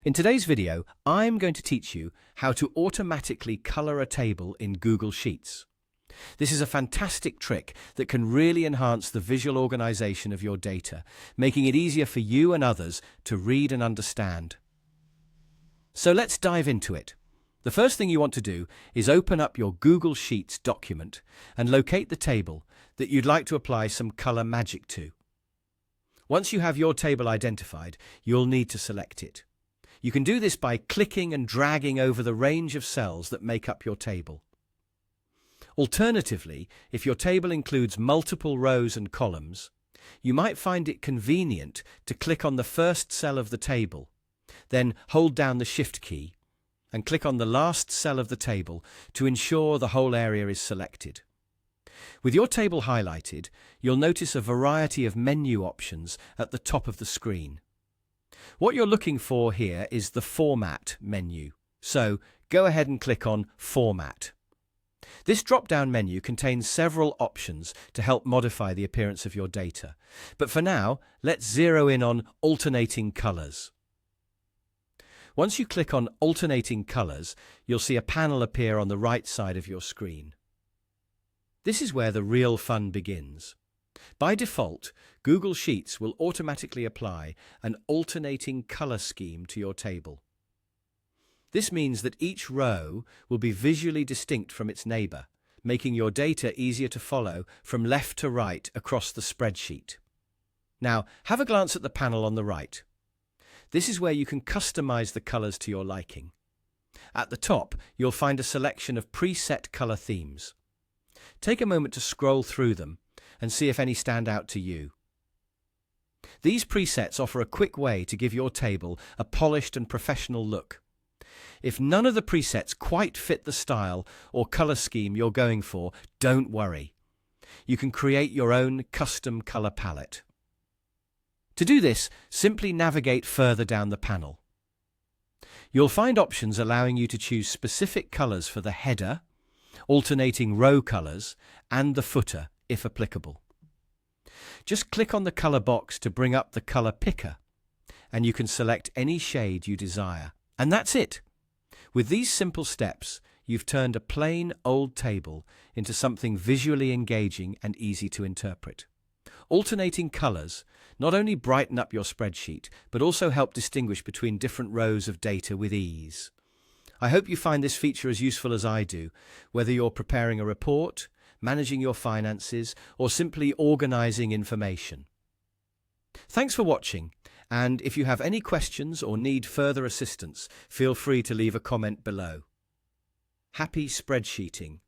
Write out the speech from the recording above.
In today's video, I'm going to teach you how to automatically color a table in Google Sheets. This is a fantastic trick that can really enhance the visual organization of your data, making it easier for you and others to read and understand. So let's dive into it. The first thing you want to do is open up your Google Sheets document and locate the table that you'd like to apply some color magic to. Once you have your table identified, you'll need to select it. You can do this by clicking and dragging over the range of cells that make up your table. Alternatively, if your table includes multiple rows and columns, you might find it convenient to click on the first cell of the table, then hold down the Shift key and click on the last cell of the table to ensure the whole area is selected. With your table highlighted, you'll notice a variety of menu options at the top of the screen. What you're looking for here is the Format menu, so go ahead and click on Format. This drop-down menu contains several options to help modify the appearance of your data, but for now, let's zero in on Alternating Colors. Once you click on Alternating Colors, you'll see a panel appear on the right side of your screen. This is where the real fun begins. By default, Google Sheets will automatically apply an alternating color scheme to your table. This means that each row will be visually distinct from its neighbor, making your data easier to follow from left to right across the spreadsheet. Now, have a glance at the panel on the right. This is where you can customize the colors to your liking. At the top, you'll find a selection of preset color themes. Take a moment to scroll through them and see if any stand out to you. These presets offer a quick way to give your table a polished and professional look. If none of the presets quite fit the style or color scheme you're going for, don't worry. You can create your own custom color palette. To do this, simply navigate further down the panel. You'll find options allowing you to choose specific colors for the header, alternating row colors, and the footer, if applicable. Just click on the color box to bring up the color picker, and you can select any shade you desire. And that's it. With these simple steps, you've turned a plain old table into something visually engaging and easy to interpret. Alternating colors not only brighten up your spreadsheet, but also help distinguish between different rows of data with ease. I hope you find this feature as useful as I do, whether you're preparing a report, managing your finances, or simply organizing information. Thanks for watching, and if you have any questions or need further assistance, feel free to leave a comment below. Happy spreadsheeting!